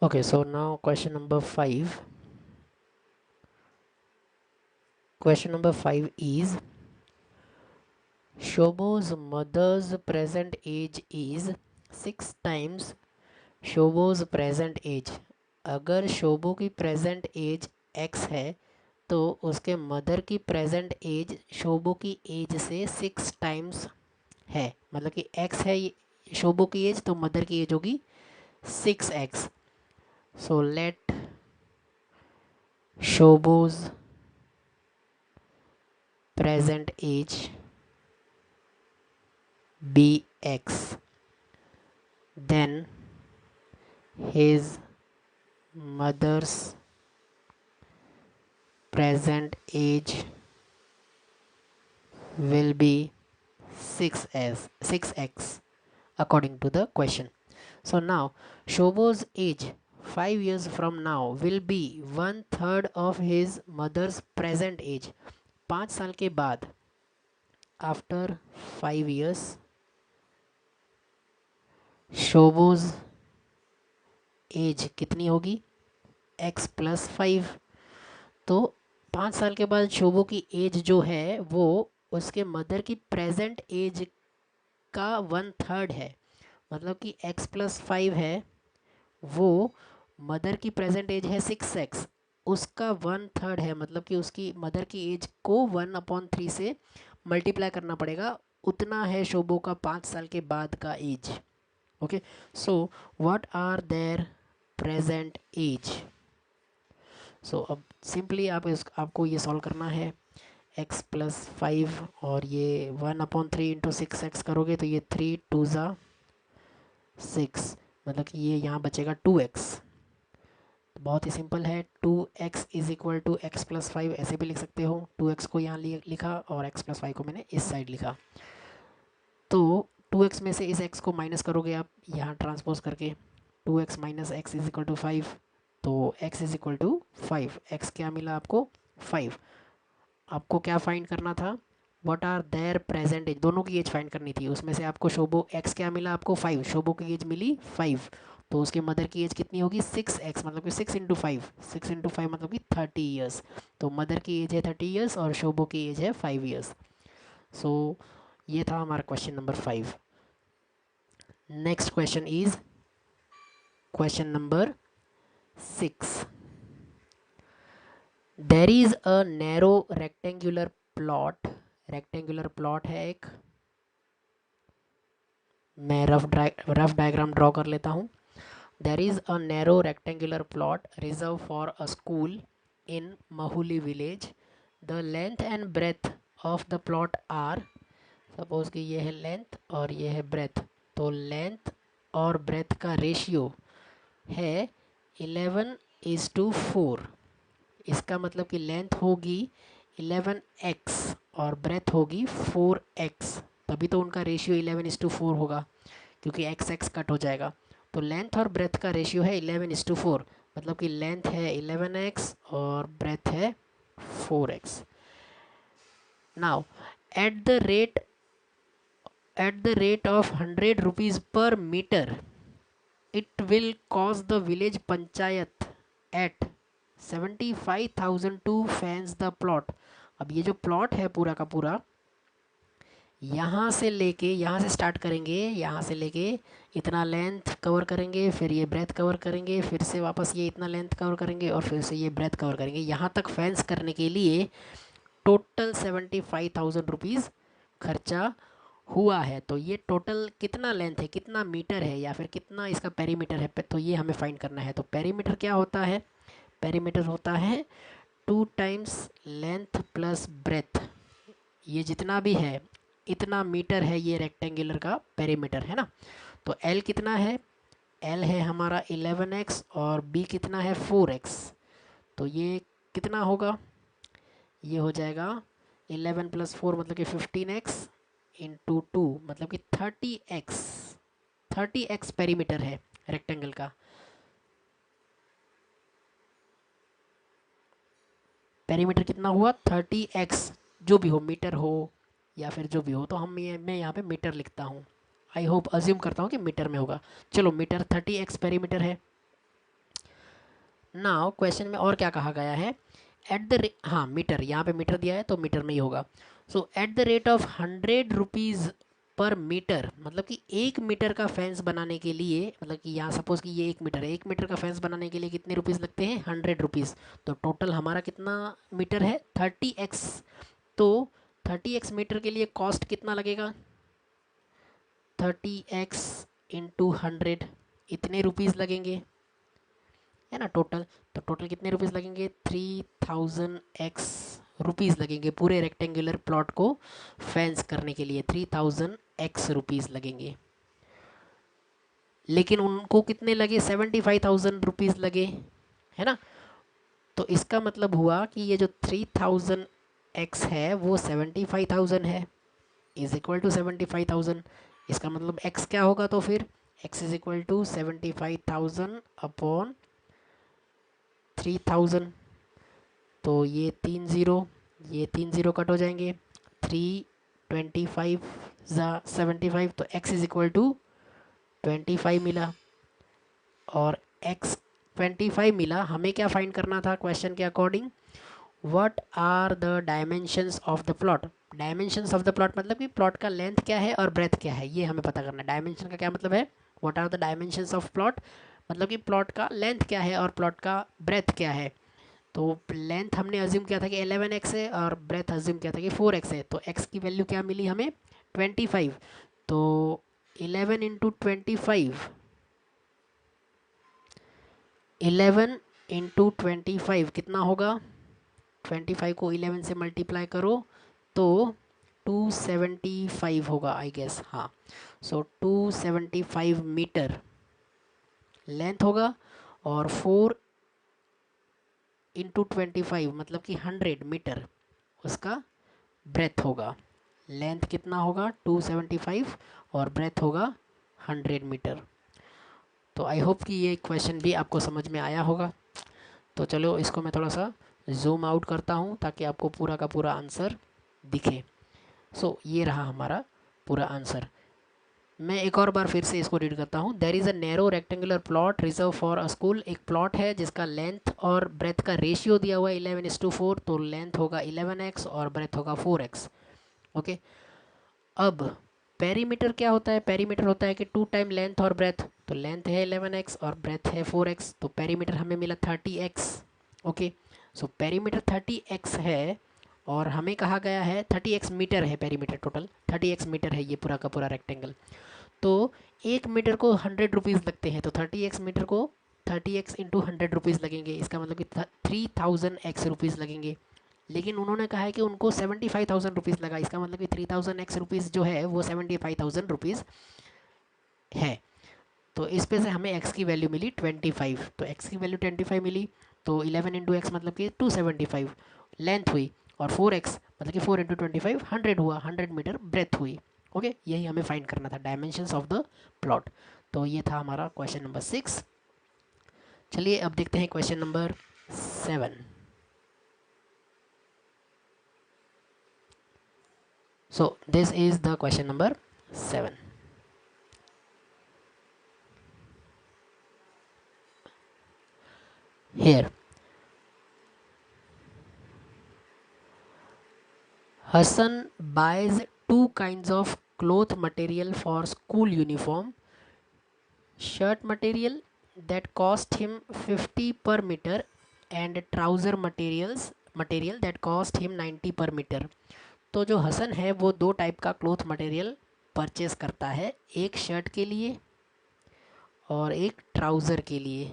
Okay, so now question number 5. Question number 5 is Shobo's mother's present age is 6 times Shobo's present age. अगर शोबो की present as x है तो उसके mother की present as Shobo की as से 6 टाइम्स है। मतलब कि x है शोबो की एज, तो मदर की एज होगी 6x। So let Shobo's present age be x, then his mother's present age will be 6x according to the question. So now Shobo's age 5 years from now will be 1/3 of his mother's present age. 5 साल के बाद, after 5 years, Shobo's as कितनी होगी x plus 5। तो 5 साल के बाद शोबो की एज जो है वो उसके मदर की प्रेजेंट एज का 1/3 है। मतलब कि x प्लस 5 है, वो मदर की प्रेजेंट एज है 6x, उसका 1/3 है। मतलब कि उसकी मदर की एज को 1/3 से मल्टीप्लाई करना पड़ेगा, उतना है शोबो का 5 साल के बाद का age. Okay, so what are their present age. सो अब सिंपली आपको ये सॉल्व करना है। x प्लस 5 और ये 1/3 इंटू 6x करोगे तो ये 3 2 ज़ा 6, मतलब कि ये यहाँ बचेगा 2x। तो बहुत ही सिंपल है, 2x is equal to x plus 5 ऐसे भी लिख सकते हो। 2x को यहाँ लिखा और x प्लस 5 को मैंने इस साइड लिखा। तो 2x में से इस x को माइनस करोगे आप यहाँ ट्रांसपोज करके, 2x minus x is equal to 5। तो x is equal to 5, x क्या मिला आपको 5। आपको क्या फाइंड करना था, what are their present age, दोनों की एज फाइंड करनी थी। उसमें से आपको शोबो x क्या मिला आपको 5, शोबो की एज मिली 5, तो उसके मदर की एज कितनी होगी 6x, मतलब कि 6 इंटू 5, 6 इंटू 5 मतलब कि 30 ईयर्स। तो मदर की एज है 30 ईयर्स और शोबो की एज है 5 ईयर्स। सो ये था हमारा question number 5। Next question is question number 6। There is a narrow rectangular plot, rectangular plot है एक, मैं रफ डायग्राम ड्रॉ कर लेता हूँ। There is a narrow rectangular plot reserve for a school in Mahuli village. The length and breadth of the plot are, suppose कि ये है length और ये है ब्रेथ, तो लेंथ और ब्रेथ का रेशियो है 11:4। इसका मतलब कि लेंथ होगी 11x और ब्रेथ होगी 4x, तभी तो उनका रेशियो 11:4 होगा, क्योंकि एक्स एक्स कट हो जाएगा। तो लेंथ और ब्रेथ का रेशियो है 11:4, मतलब कि लेंथ है 11x और ब्रेथ है 4x। Now at the rate at the rate of 100 rupees per metre, it will cost the village panchayat at 75,000 to fence the plot। अब ये जो प्लॉट है पूरा का पूरा, यहाँ से स्टार्ट करेंगे, यहाँ से लेके इतना लेंथ कवर करेंगे, फिर ये ब्रेथ कवर करेंगे, फिर से वापस ये इतना लेंथ कवर करेंगे और फिर से ये ब्रेथ कवर करेंगे। यहाँ तक फेंस करने के लिए टोटल 75,000 रुपीज़ खर्चा हुआ है। तो ये टोटल कितना लेंथ है, कितना मीटर है, या फिर कितना इसका पेरीमीटर है, तो ये हमें फाइंड करना है। तो पेरीमीटर क्या होता है, पेरीमीटर होता है 2 टाइम्स लेंथ प्लस ब्रेथ। ये जितना भी है इतना मीटर है ये रेक्टेंगुलर का पेरीमीटर, है ना। तो L कितना है, L है हमारा 11x और B कितना है 4x। तो ये कितना होगा, ये हो जाएगा 11 प्लस 4 मतलब कि 15x इंटू 2 मतलब कि 30x। 30x पेरीमीटर है रेक्टेंगल का। पेरीमीटर कितना हुआ 30x, जो भी हो, मीटर हो या फिर जो भी हो, तो मैं यहाँ पे मीटर लिखता हूँ। आई होप अज्यूम करता हूँ कि मीटर में होगा। चलो मीटर 30x पेरीमीटर है। नाउ क्वेश्चन में और क्या कहा गया है, एट द हाँ मीटर, यहाँ पे मीटर दिया है तो मीटर में ही होगा। So at the rate of 100 rupees per metre, मतलब कि 1 मीटर का फेंस बनाने के लिए, मतलब कि यहाँ सपोज कि ये 1 मीटर है, 1 मीटर का फेंस बनाने के लिए कितने रुपीज़ लगते हैं, 100 रुपीज़। तो टोटल हमारा कितना मीटर है, 30x। तो 30x मीटर के लिए कॉस्ट कितना लगेगा, 30x इंटू 100, इतने रुपीज़ लगेंगे, है ना टोटल। तो टोटल कितने रुपीज़ लगेंगे, 3000x रुपीज़ लगेंगे पूरे रेक्टेंगुलर प्लॉट को फेंस करने के लिए, 3000x रुपीज़ लगेंगे। लेकिन उनको कितने लगे, 75,000 लगे, है ना। तो इसका मतलब हुआ कि ये जो 3000x है वो 75,000 है, इज इक्वल टू 75,000। इसका मतलब x क्या होगा, तो फिर x is equal to 75,000 upon 3000। तो ये 30, ये 30 कट हो जाएंगे, 325 75, तो x इज इक्वल टू 25 मिला। और x 25 मिला, हमें क्या फाइंड करना था क्वेश्चन के according, what are the dimensions of the plot. Dimensions of the plot मतलब कि प्लॉट का लेंथ क्या है और ब्रेथ क्या है, ये हमें पता करना है। डायमेंशन का क्या मतलब है, what are the dimensions of plot, मतलब कि प्लॉट का लेंथ क्या है और प्लॉट का ब्रेथ क्या है। तो लेंथ हमने अज्यूम किया था कि 11x है और ब्रेथ अज्यूम किया था कि 4x है। तो x की वैल्यू क्या मिली हमें, 25। तो 11 इंटू 25, 11 इंटू 25 कितना होगा, 25 को 11 से मल्टीप्लाई करो तो 275 होगा आई गेस, हाँ। सो 275 मीटर लेंथ होगा, और 4 इंटू 25 मतलब कि 100 मीटर उसका ब्रेथ होगा। लेंथ कितना होगा, 275, और ब्रेथ होगा 100 मीटर। तो आई होप कि ये क्वेश्चन भी आपको समझ में आया होगा। तो चलो इसको मैं थोड़ा सा जूम आउट करता हूँ ताकि आपको पूरा का पूरा आंसर दिखे। ये रहा हमारा पूरा आंसर। मैं एक और बार फिर से इसको रीड करता हूँ। There is a narrow rectangular plot reserve for a school. एक प्लॉट है जिसका लेंथ और ब्रेथ का रेशियो दिया हुआ है 11:4। तो लेंथ होगा 11x और ब्रेथ होगा 4x। ओके। अब पेरीमीटर क्या होता है, पेरीमीटर होता है कि 2 टाइम लेंथ और ब्रेथ। तो लेंथ है 11x और ब्रेथ है 4x, तो पेरीमीटर हमें मिला 30x। ओके। पेरीमीटर 30x है, और हमें कहा गया है 30x मीटर है पेरीमीटर, टोटल 30x मीटर है ये पूरा का पूरा रेक्टेंगल। तो 1 मीटर को 100 रुपीज़ लगते हैं, तो 30x मीटर को 30x इंटू 100 रुपीज़ लगेंगे। इसका मतलब कि 3000x रुपीज़ लगेंगे। लेकिन उन्होंने कहा है कि उनको 75,000 रुपीज़ लगा, इसका मतलब कि 3000x रुपीज़ जो है वो 75,000 रुपीज़ है। तो इस पे से हमें x की वैल्यू मिली 25। तो x की वैल्यू 25 मिली, तो 11 इंटू एक्स मतलब कि 275 लेंथ हुई, और 4x मतलब कि 4 इंटू 25 100 हुआ, 100 मीटर ब्रेथ हुई। ओके, यही हमें फाइंड करना था, डायमेंशंस ऑफ द प्लॉट। तो ये था हमारा क्वेश्चन नंबर 6। चलिए अब देखते हैं question number 7। So this is the question number 7. Here, Hassan buys two kinds of cloth material for school uniform. Shirt material that cost him 50 per meter, and trouser material that cost him 90 per meter. तो जो हसन है वो दो type का cloth material purchase करता है, एक shirt के लिए और एक ट्राउज़र के लिए।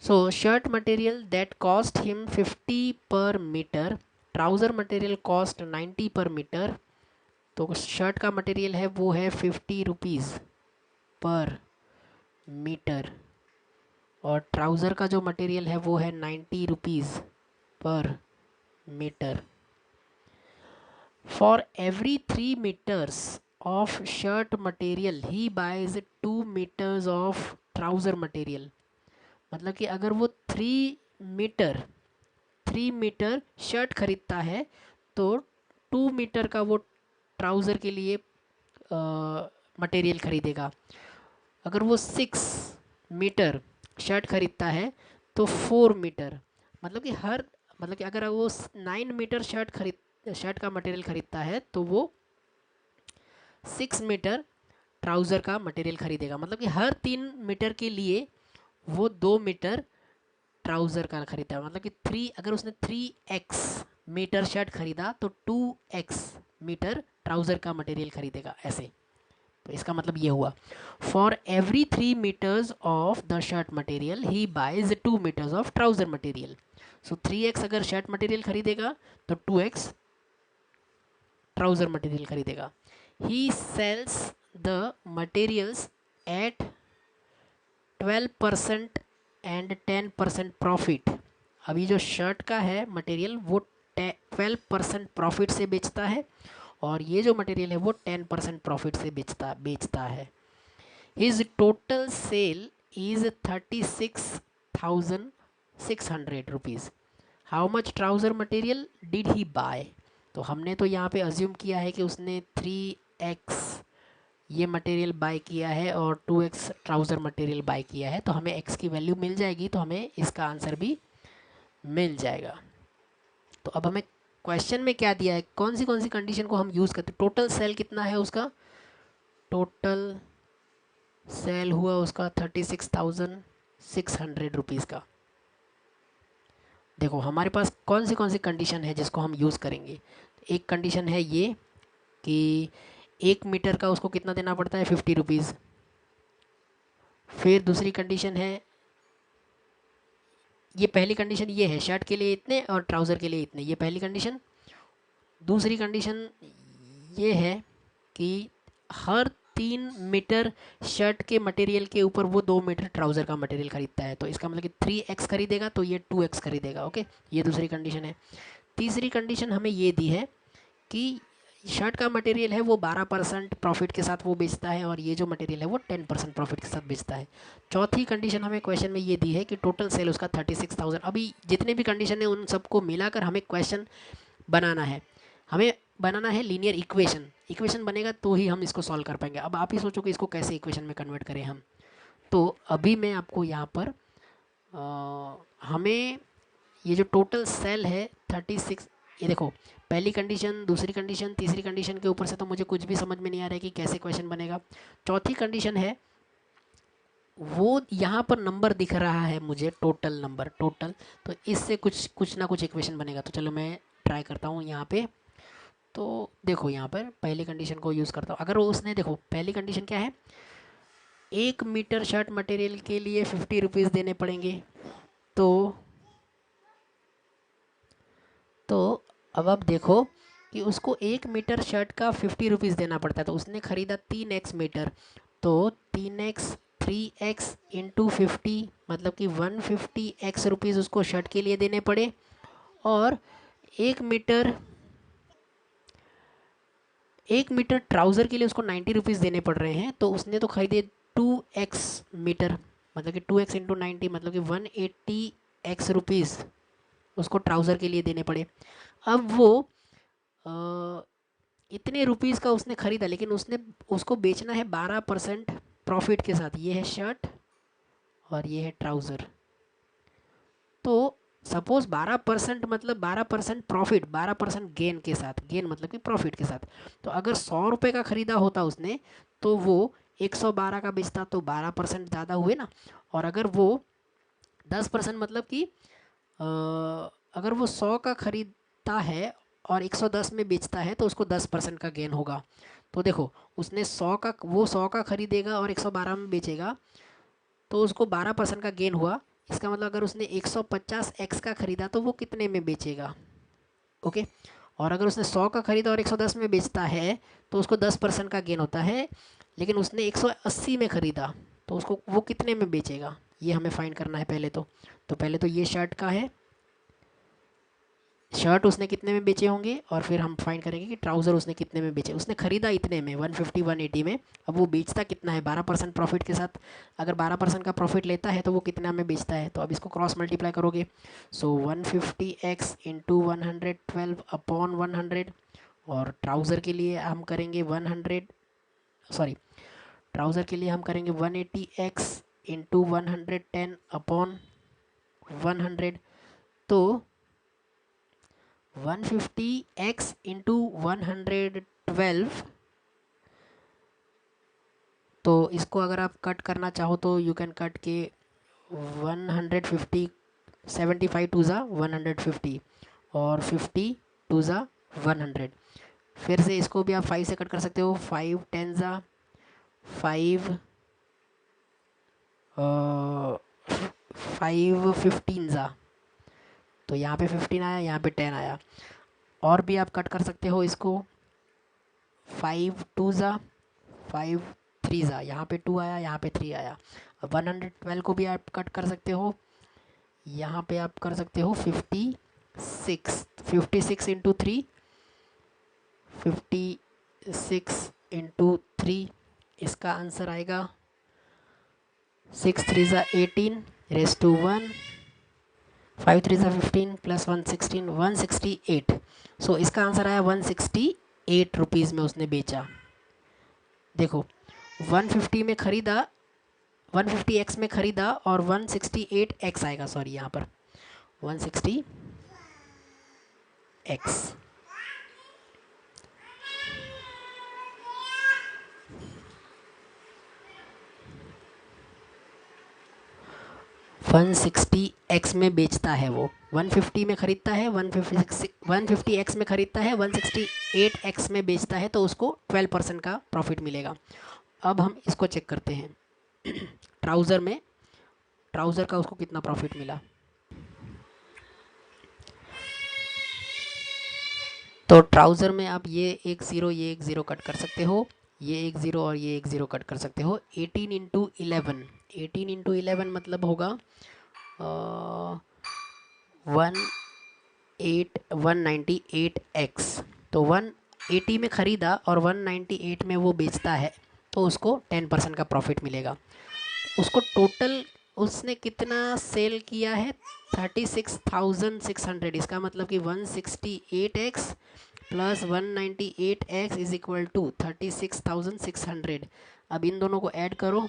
So shirt material that cost him 50 per metre, trouser material cost 90 पर मीटर। तो शर्ट का मटेरियल है वो है 50 रुपीज़ पर मीटर, और ट्राउज़र का जो मटेरियल है वो है 90 rupees per metre. For every 3 metres of shirt material he buys 2 metres of trouser material. मतलब कि अगर वो 3 मीटर शर्ट खरीदता है तो 2 मीटर का वो ट्राउज़र के लिए मटेरियल खरीदेगा। अगर वो 6 मीटर शर्ट खरीदता है तो 4 मीटर, मतलब कि मतलब कि अगर वो 9 मीटर शर्ट का मटेरियल खरीदता है तो वो 6 मीटर ट्राउज़र का मटेरियल खरीदेगा। मतलब कि हर 3 मीटर के लिए वो 2 मीटर ट्राउज़र का खरीदा। मतलब कि अगर उसने 3x मीटर शर्ट खरीदा तो 2x मीटर ट्राउज़र का मटेरियल खरीदेगा, ऐसे। तो इसका मतलब ये हुआ, for every 3 metres of the shirt material he buys 2 metres of trouser material. So 3x अगर शर्ट मटेरियल खरीदेगा तो 2x ट्राउज़र मटेरियल खरीदेगा। He sells the materials at 12% and 10% profit. अभी जो शर्ट का है मटेरियल वो 12% प्रॉफिट से बेचता है और ये जो मटेरियल है वो 10% प्रॉफिट से बेचता है। His total sale is 36,600 rupees. How much trouser material did he buy? तो हमने तो यहाँ पे अज्यूम किया है कि उसने 3x ये मटेरियल बाय किया है और 2x ट्राउज़र मटेरियल बाय किया है, तो हमें x की वैल्यू मिल जाएगी, तो हमें इसका आंसर भी मिल जाएगा। तो अब हमें क्वेश्चन में क्या दिया है, कौन सी कंडीशन को हम यूज़ करते हैं। टोटल सेल कितना है उसका, टोटल सेल हुआ उसका 36,600 रुपीज़ का। देखो हमारे पास कौन सी कंडीशन है जिसको हम यूज़ करेंगे। एक कंडीशन है ये कि 1 मीटर का उसको कितना देना पड़ता है, 50 रुपीज़। फिर दूसरी कंडीशन है, ये पहली कंडीशन ये है, शर्ट के लिए इतने और ट्राउज़र के लिए इतने, ये पहली कंडीशन। दूसरी कंडीशन ये है कि हर 3 मीटर शर्ट के मटेरियल के ऊपर वो 2 मीटर ट्राउज़र का मटेरियल खरीदता है, तो इसका मतलब कि 3x खरीदेगा तो ये 2x खरीदेगा। ओके, ये दूसरी कंडीशन है। तीसरी कंडीशन हमें ये दी है कि शर्ट का मटेरियल है वो 12% प्रॉफिट के साथ वो बेचता है और ये जो मटेरियल है वो 10% प्रॉफिट के साथ बेचता है। चौथी कंडीशन हमें क्वेश्चन में ये दी है कि टोटल सेल उसका 36,000। अभी जितने भी कंडीशन है उन सबको मिलाकर हमें क्वेश्चन बनाना है। हमें बनाना है लीनियर इक्वेशन बनेगा तो ही हम इसको सॉल्व कर पाएंगे। अब आप ही सोचो कि इसको कैसे इक्वेशन में कन्वर्ट करें हम। तो अभी मैं आपको यहाँ पर हमें ये जो टोटल सेल है 36, ये देखो पहली कंडीशन, दूसरी कंडीशन, तीसरी कंडीशन के ऊपर से तो मुझे कुछ भी समझ में नहीं आ रहा है कि कैसे क्वेश्चन बनेगा। चौथी कंडीशन है वो यहाँ पर नंबर दिख रहा है मुझे, टोटल नंबर, टोटल, तो इससे कुछ ना कुछ इक्वेशन बनेगा। तो चलो मैं ट्राई करता हूँ यहाँ पे। तो देखो यहाँ पर पहली कंडीशन को यूज़ करता हूँ। अगर उसने, देखो पहली कंडीशन क्या है, 1 मीटर शर्ट मटेरियल के लिए 50 रुपीज़ देने पड़ेंगे। तो अब आप देखो कि उसको 1 मीटर शर्ट का 50 रुपीज़ देना पड़ता है, तो उसने ख़रीदा 3x मीटर, तो 3x 3x इंटू 50 मतलब कि 150x रुपीज़ उसको शर्ट के लिए देने पड़े। और 1 मीटर 1 मीटर ट्राउज़र के लिए उसको 90 रुपीज़ देने पड़ रहे हैं, तो उसने तो खरीदे 2x मीटर, मतलब कि 2x इंटू 90 मतलब कि 180x रुपीज़ उसको ट्राउज़र के लिए देने पड़े। अब वो इतने रुपीज़ का उसने ख़रीदा, लेकिन उसको बेचना है 12% प्रॉफिट के साथ। ये है शर्ट और ये है ट्राउज़र। तो सपोज़ 12% मतलब 12% प्रॉफिट, 12% गेन के साथ, गेन मतलब कि प्रॉफिट के साथ। तो अगर 100 रुपये का ख़रीदा होता उसने तो वो 112 का बेचता, तो 12% ज़्यादा हुए ना। और अगर वो 10% मतलब कि अगर वो 100 का ख़रीदता है और 110 में बेचता है तो उसको 10% का गेन होगा। तो देखो उसने 100 का ख़रीदेगा और 112 में बेचेगा तो उसको 12% का गेन हुआ। इसका मतलब अगर उसने 150x का ख़रीदा तो वो कितने में बेचेगा। ओके, और अगर उसने 100 का ख़रीदा और 110 में बेचता है तो उसको 10% का गेन होता है। लेकिन उसने 180 में ख़रीदा तो उसको वो कितने में बेचेगा, ये हमें फाइंड करना है पहले तो पहले तो ये शर्ट का है, शर्ट उसने कितने में बेचे होंगे, और फिर हम फाइंड करेंगे कि ट्राउज़र उसने कितने में बेचे। उसने ख़रीदा इतने में 150 180 में, अब वो बेचता कितना है 12% प्रॉफिट के साथ। अगर 12% का प्रॉफिट लेता है तो वो कितना में बेचता है, तो अब इसको क्रॉस मल्टीप्लाई करोगे। सो 150x इंटू 112 अपॉन 100, और ट्राउज़र के लिए हम करेंगे 100, सॉरी ट्राउज़र के लिए हम करेंगे 180x इंटू 110 अपॉन 100, तो 150x इंटू 112, तो इसको अगर आप कट करना चाहो तो यू कैन कट के 150, 75 टू ज़ा 150 और 50 टू ज़ा 100। फिर से इसको भी आप 5 से कट कर सकते हो, 5 10 ज़ा 5, 5 15 ज़ा, तो यहाँ पे 15 आया, यहाँ पे 10 आया। और भी आप कट कर सकते हो इसको, 5 2 ज़ा 5 3 ज़ा, यहाँ पे 2 आया, यहाँ पे 3 आया। अब 112 को भी आप कट कर सकते हो, यहाँ पे आप कर सकते हो 56, 56 इंटू 3, 56 इंटू 3, इसका आंसर आएगा 6 3 ज़ा 18 रेस टू 1, 5 3 ज़ा 15 प्लस 1 16, 168। सो इसका आंसर आया 168 रुपीज़ में उसने बेचा। देखो 150 में ख़रीदा, 150x में ख़रीदा और 168x आएगा, सॉरी यहाँ पर 160x। 160x में बेचता है वो, 150 में ख़रीदता है, 150x में ख़रीदता है, 168x में बेचता है, तो उसको 12% का प्रॉफिट मिलेगा। अब हम इसको चेक करते हैं ट्राउज़र में, ट्राउज़र का उसको कितना प्रॉफिट मिला। तो ट्राउज़र में आप ये एक ज़ीरो, ये एक ज़ीरो कट कर सकते हो, ये एक ज़ीरो और ये एक ज़ीरो कट कर सकते हो। 18 इंटू 11, 18 इंटू 11 मतलब होगा 198x। तो 180 में ख़रीदा और 198 में वो बेचता है, तो उसको 10% का प्रॉफिट मिलेगा। उसको टोटल उसने कितना सेल किया है, 36,600। इसका मतलब कि 168x plus 198x is equal to 36,600। अब इन दोनों को ऐड करो,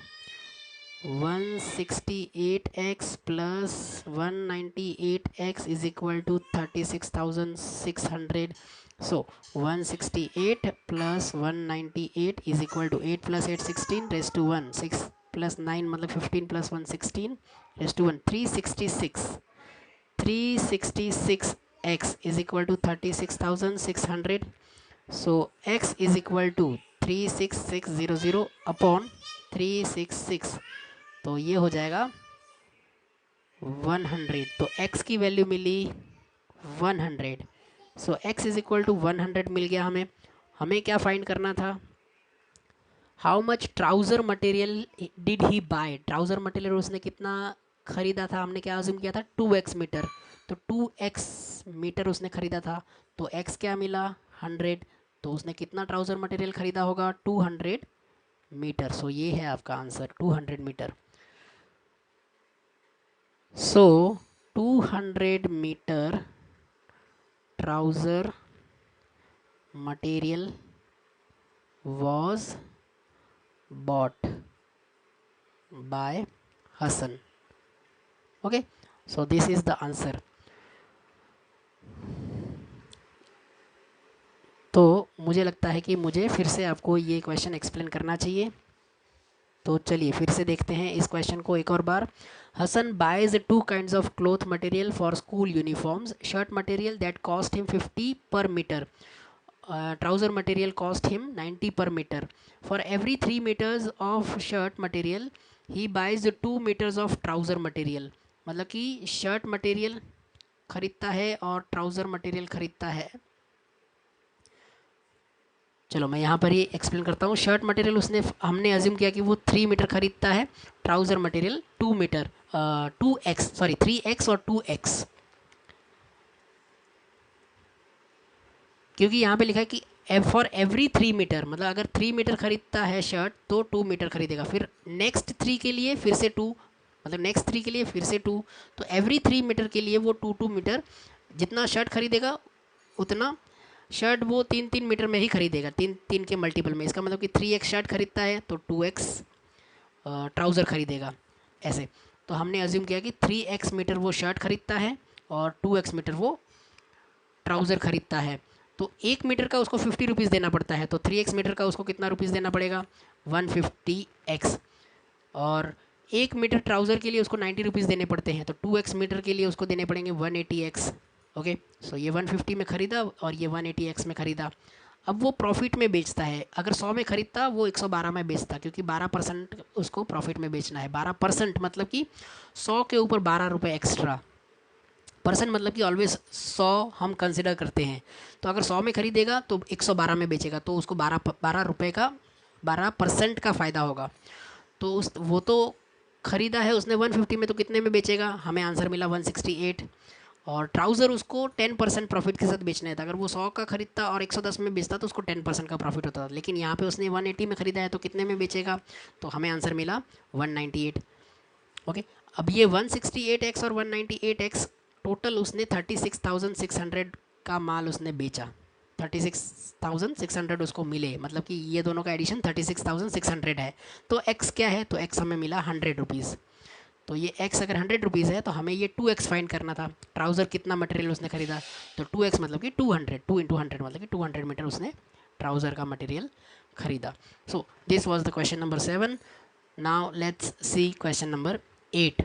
168x plus 198x is equal to 36,600। So 168 plus 198 is equal to 8 plus 8 16 race to 1, 6 plus 9 मतलब 15 plus 1 16 race to 1, 366। 366x is equal to 36,600। So x is equal to 36600 upon 366, तो ये हो जाएगा 100। तो x की वैल्यू मिली 100। So x is equal to 100 मिल गया हमें। हमें क्या फाइंड करना था, how much trouser material did he buy. Trouser material उसने कितना ख़रीदा था, हमने क्या अज्यूम किया था 2x मीटर, तो 2x मीटर उसने ख़रीदा था, तो x क्या मिला 100, तो उसने कितना ट्राउज़र मटेरियल ख़रीदा होगा 200 मीटर। सो ये है आपका answer 200 metre. So 200 metre trouser material was bought by Hassan. Okay, so this is the answer. तो मुझे लगता है कि मुझे फिर से आपको ये क्वेश्चन एक्सप्लेन करना चाहिए, तो चलिए फिर से देखते हैं इस क्वेश्चन को एक और बार। Hasan buys 2 kinds of cloth material for school uniforms, shirt material that cost him 50 per metre, trouser material cost him 90 per meter. For every 3 meters of shirt material he buys 2 meters of trouser material. मतलब कि shirt material खरीदता है और trouser material खरीदता है। चलो मैं यहाँ पर ही एक्सप्लेन करता हूँ। शर्ट मटेरियल उसने, हमने अज्यूम किया कि वो 3 मीटर खरीदता है, trouser material 2 metre, 2x, sorry 3x और 2x, क्योंकि यहाँ पे लिखा है कि फॉर एवरी 3 मीटर, मतलब अगर 3 मीटर खरीदता है शर्ट तो 2 मीटर खरीदेगा, फिर नेक्स्ट 3 के लिए फिर से 2, मतलब नेक्स्ट 3 के लिए फिर से 2, तो एवरी 3 मीटर के लिए वो 2 मीटर, जितना शर्ट खरीदेगा उतना शर्ट वो 3 मीटर में ही खरीदेगा, 3 के मल्टीपल में। इसका मतलब कि 3x शर्ट खरीदता है तो 2x ट्राउज़र खरीदेगा। ऐसे। तो हमने अज्यूम किया कि 3x मीटर वो शर्ट खरीदता है और 2x मीटर वो ट्राउज़र खरीदता है। तो 1 मीटर का उसको 50 रुपीज़ देना पड़ता है, तो 3x मीटर का उसको कितना रुपीज़ देना पड़ेगा, 150x। और 1 मीटर ट्राउज़र के लिए उसको 90 रुपीज़ देने पड़ते हैं, तो 2x मीटर के लिए उसको देने पड़ेंगे 180x। ओके, सो ये 150 में ख़रीदा और ये 180x में ख़रीदा। अब वो प्रॉफिट में बेचता है, अगर 100 में ख़रीदता वो 112 में बेचता, क्योंकि 12% उसको प्रॉफिट में बेचना है। 12% मतलब कि 100 के ऊपर 12 रुपये एक्स्ट्रा। परसेंट मतलब कि ऑलवेज 100 हम कंसिडर करते हैं। तो अगर 100 में ख़रीदेगा तो 112 में बेचेगा, तो उसको 12 रुपये का 12% का फ़ायदा होगा। तो उस वो तो ख़रीदा है उसने 150 में, तो कितने में बेचेगा, हमें आंसर मिला 168। और ट्राउज़र उसको 10% प्रॉफिट के साथ बेचना है था। अगर वो 100 का खरीदता और 110 में बेचता तो उसको 10% का प्रॉफिट होता था, लेकिन यहाँ पे उसने 180 में ख़रीदा है, तो कितने में बेचेगा, तो हमें आंसर मिला 198। ओके, अब ये 168x और 198x टोटल उसने 36,600 का माल उसने बेचा। 36,600 उसको मिले, मतलब कि ये दोनों का एडिशन 36,600 है। तो x क्या है, तो x हमें मिला 100 रुपीज़। तो ये x अगर 100 रुपीज़ है तो हमें ये 2x फाइंड करना था। ट्राउज़र कितना मटेरियल उसने खरीदा, तो 2x मतलब कि 200, 2 इंटू 100 मतलब कि 200 मीटर उसने ट्राउज़र का मटेरियल खरीदा। So this was the question number 7। Now let's see question number 8।